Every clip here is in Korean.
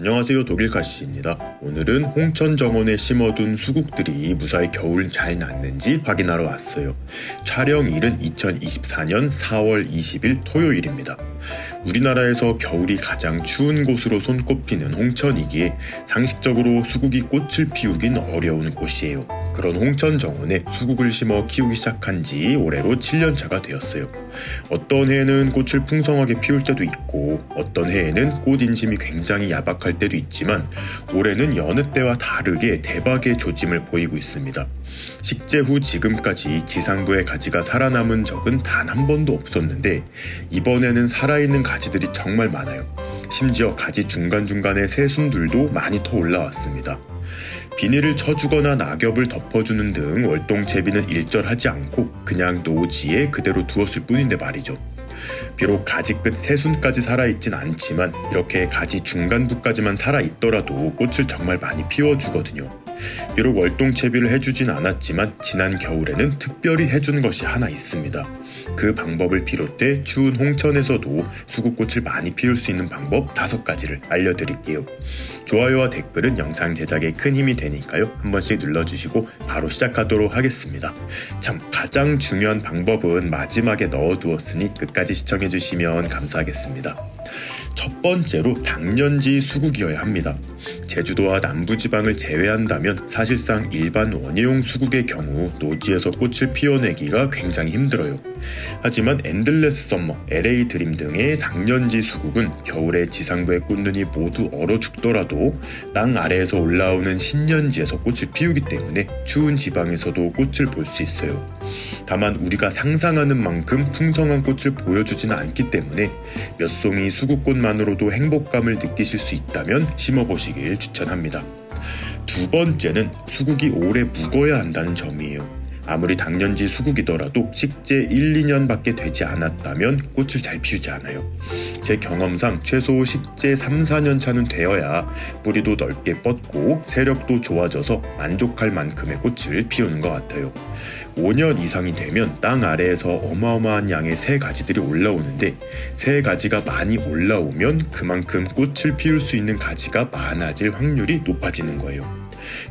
안녕하세요, 독일카시입니다. 오늘은 홍천 정원에 심어둔 수국들이 무사히 겨울 잘 났는지 확인하러 왔어요. 촬영일은 2024년 4월 20일 토요일입니다. 우리나라에서 겨울이 가장 추운 곳으로 손꼽히는 홍천이기에 상식적으로 수국이 꽃을 피우긴 어려운 곳이에요. 그런 홍천 정원에 수국을 심어 키우기 시작한 지 올해로 7년차가 되었어요. 어떤 해에는 꽃을 풍성하게 피울 때도 있고 어떤 해에는 꽃 인심이 굉장히 야박할 때도 있지만 올해는 여느 때와 다르게 대박의 조짐을 보이고 있습니다. 식재 후 지금까지 지상부의 가지가 살아남은 적은 단 한 번도 없었는데 이번에는 살아있는 가지들이 정말 많아요. 심지어 가지 중간중간에 새순들도 많이 터 올라왔습니다. 비닐을 쳐주거나 낙엽을 덮어주는 등 월동채비는 일절하지 않고 그냥 노지에 그대로 두었을 뿐인데 말이죠. 비록 가지 끝 새순까지 살아있진 않지만 이렇게 가지 중간부까지만 살아있더라도 꽃을 정말 많이 피워주거든요. 비록 월동채비를 해주진 않았지만 지난 겨울에는 특별히 해준 것이 하나 있습니다. 그 방법을 비롯해 추운 홍천에서도 수국꽃을 많이 피울 수 있는 방법 5가지를 알려드릴게요. 좋아요와 댓글은 영상 제작에 큰 힘이 되니까요. 한 번씩 눌러주시고 바로 시작하도록 하겠습니다. 참 가장 중요한 방법은 마지막에 넣어두었으니 끝까지 시청해주시면 감사하겠습니다. 첫 번째로 당년지 수국이어야 합니다. 제주도와 남부지방을 제외한다면 사실상 일반 원예용 수국의 경우 노지에서 꽃을 피워내기가 굉장히 힘들어요. 하지만 엔들레스 썸머, LA 드림 등의 당년지 수국은 겨울에 지상부의 꽃눈이 모두 얼어 죽더라도 땅 아래에서 올라오는 신년지에서 꽃을 피우기 때문에 추운 지방에서도 꽃을 볼 수 있어요. 다만 우리가 상상하는 만큼 풍성한 꽃을 보여주지는 않기 때문에 몇 송이 수국꽃만으로도 행복감을 느끼실 수 있다면 심어보시길 추천합니다. 두 번째는 수국이 오래 묵어야 한다는 점이에요. 아무리 당년지 수국이더라도 식재 1, 2년밖에 되지 않았다면 꽃을 잘 피우지 않아요. 제 경험상 최소 식재 3, 4년 차는 되어야 뿌리도 넓게 뻗고 세력도 좋아져서 만족할 만큼의 꽃을 피우는 것 같아요. 5년 이상이 되면 땅 아래에서 어마어마한 양의 새 가지들이 올라오는데 새 가지가 많이 올라오면 그만큼 꽃을 피울 수 있는 가지가 많아질 확률이 높아지는 거예요.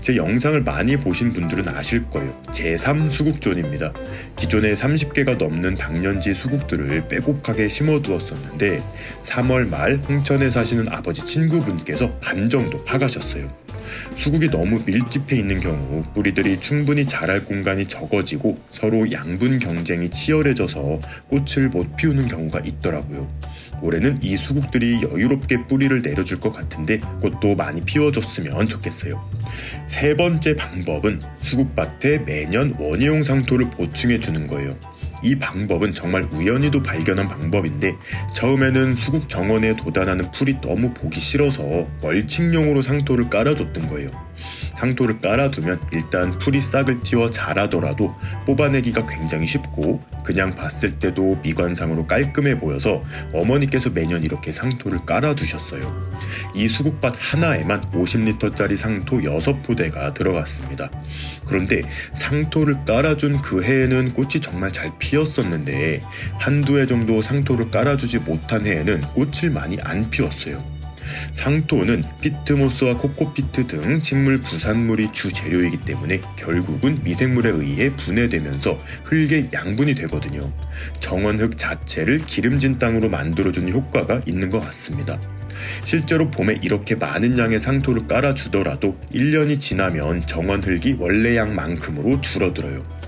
제 영상을 많이 보신 분들은 아실 거예요. 제3 수국존입니다. 기존에 30개가 넘는 당년지 수국들을 빼곡하게 심어두었었는데 3월 말 홍천에 사시는 아버지 친구분께서 반 정도 파가셨어요. 수국이 너무 밀집해 있는 경우 뿌리들이 충분히 자랄 공간이 적어지고 서로 양분 경쟁이 치열해져서 꽃을 못 피우는 경우가 있더라고요. 올해는 이 수국들이 여유롭게 뿌리를 내려줄 것 같은데 꽃도 많이 피워줬으면 좋겠어요. 세 번째 방법은 수국밭에 매년 원예용 상토를 보충해주는 거예요. 이 방법은 정말 우연히도 발견한 방법인데 처음에는 수국 정원에 돋아나는 풀이 너무 보기 싫어서 멀칭용으로 상토를 깔아줬던 거예요. 상토를 깔아두면 일단 풀이 싹을 틔워 자라더라도 뽑아내기가 굉장히 쉽고 그냥 봤을 때도 미관상으로 깔끔해 보여서 어머니께서 매년 이렇게 상토를 깔아두셨어요. 이 수국밭 하나에만 50리터짜리 상토 6포대가 들어갔습니다. 그런데 상토를 깔아준 그 해에는 꽃이 정말 잘 피었었는데 한두 해 정도 상토를 깔아주지 못한 해에는 꽃을 많이 안 피웠어요. 상토는 피트모스와 코코피트 등 식물 부산물이 주 재료이기 때문에 결국은 미생물에 의해 분해되면서 흙의 양분이 되거든요. 정원흙 자체를 기름진 땅으로 만들어주는 효과가 있는 것 같습니다. 실제로 봄에 이렇게 많은 양의 상토를 깔아주더라도 1년이 지나면 정원흙이 원래 양만큼으로 줄어들어요.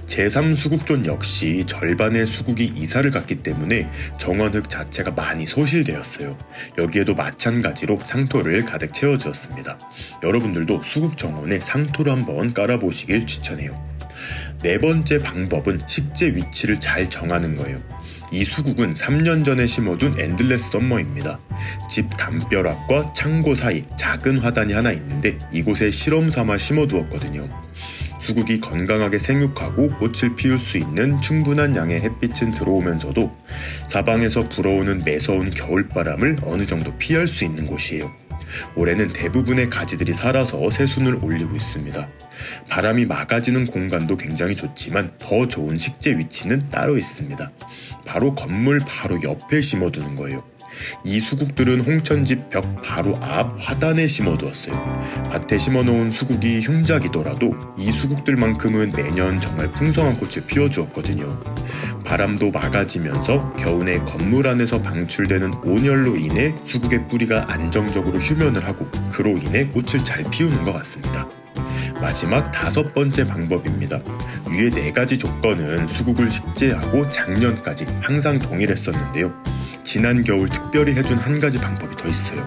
제3 수국존 역시 절반의 수국이 이사를 갔기 때문에 정원흙 자체가 많이 소실되었어요. 여기에도 마찬가지로 상토를 가득 채워주었습니다. 여러분들도 수국 정원에 상토를 한번 깔아보시길 추천해요. 네 번째 방법은 식재 위치를 잘 정하는 거예요. 이 수국은 3년 전에 심어둔 엔들레스 썸머입니다. 집 담벼락과 창고 사이 작은 화단이 하나 있는데 이곳에 실험 삼아 심어두었거든요. 수국이 건강하게 생육하고 꽃을 피울 수 있는 충분한 양의 햇빛은 들어오면서도 사방에서 불어오는 매서운 겨울바람을 어느 정도 피할 수 있는 곳이에요. 올해는 대부분의 가지들이 살아서 새순을 올리고 있습니다. 바람이 막아지는 공간도 굉장히 좋지만 더 좋은 식재 위치는 따로 있습니다. 바로 건물 바로 옆에 심어두는 거예요. 이 수국들은 홍천집 벽 바로 앞 화단에 심어두었어요. 밭에 심어놓은 수국이 흉작이더라도 이 수국들만큼은 매년 정말 풍성한 꽃을 피워주었거든요. 바람도 막아지면서 겨우내 건물 안에서 방출되는 온열로 인해 수국의 뿌리가 안정적으로 휴면을 하고 그로 인해 꽃을 잘 피우는 것 같습니다. 마지막 5번째 방법입니다. 위에 4가지 조건은 수국을 식재하고 작년까지 항상 동일했었는데요. 지난 겨울 특별히 해준 한 가지 방법이 더 있어요.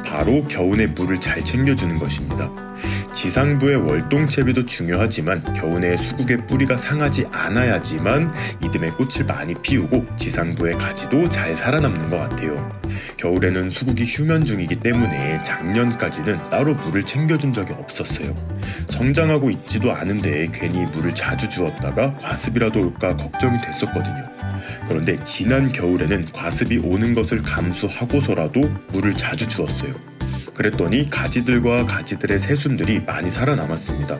바로 겨우내 물을 잘 챙겨주는 것입니다. 지상부의 월동채비도 중요하지만 겨우내 수국의 뿌리가 상하지 않아야지만 이듬해 꽃을 많이 피우고 지상부의 가지도 잘 살아남는 것 같아요. 겨울에는 수국이 휴면 중이기 때문에 작년까지는 따로 물을 챙겨준 적이 없었어요. 성장하고 있지도 않은데 괜히 물을 자주 주었다가 과습이라도 올까 걱정이 됐었거든요. 그런데 지난 겨울에는 과습이 오는 것을 감수하고서라도 물을 자주 주었어요. 그랬더니 가지들과 가지들의 새순들이 많이 살아남았습니다.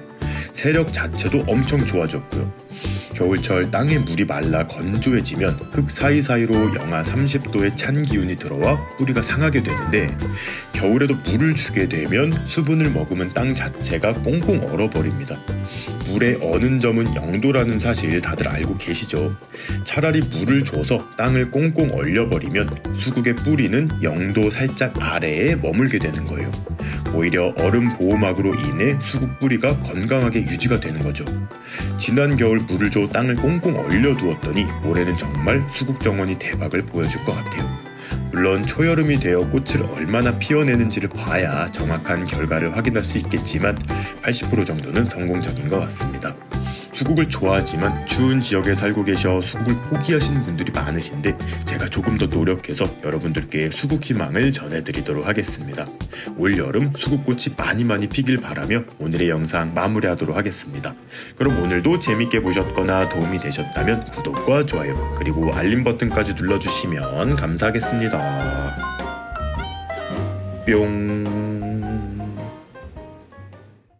세력 자체도 엄청 좋아졌고요. 겨울철 땅에 물이 말라 건조해지면 흙 사이사이로 영하 30도의 찬 기운이 들어와 뿌리가 상하게 되는데 겨울에도 물을 주게 되면 수분을 머금은 땅 자체가 꽁꽁 얼어버립니다. 물의 어는 점은 0도라는 사실 다들 알고 계시죠? 차라리 물을 줘서 땅을 꽁꽁 얼려버리면 수국의 뿌리는 0도 살짝 아래에 머물게 되는 거예요. 오히려 얼음 보호막으로 인해 수국 뿌리가 건강하게 유지가 되는 거죠. 지난 겨울 물을 줘 땅을 꽁꽁 얼려두었더니 올해는 정말 수국 정원이 대박을 보여줄 것 같아요. 물론 초여름이 되어 꽃을 얼마나 피워내는지를 봐야 정확한 결과를 확인할 수 있겠지만 80% 정도는 성공적인 것 같습니다. 수국을 좋아하지만 추운 지역에 살고 계셔 수국을 포기하시는 분들이 많으신데 제가 조금 더 노력해서 여러분들께 수국 희망을 전해드리도록 하겠습니다. 올여름 수국꽃이 많이 피길 바라며 오늘의 영상 마무리하도록 하겠습니다. 그럼 오늘도 재밌게 보셨거나 도움이 되셨다면 구독과 좋아요 그리고 알림 버튼까지 눌러주시면 감사하겠습니다. 뿅.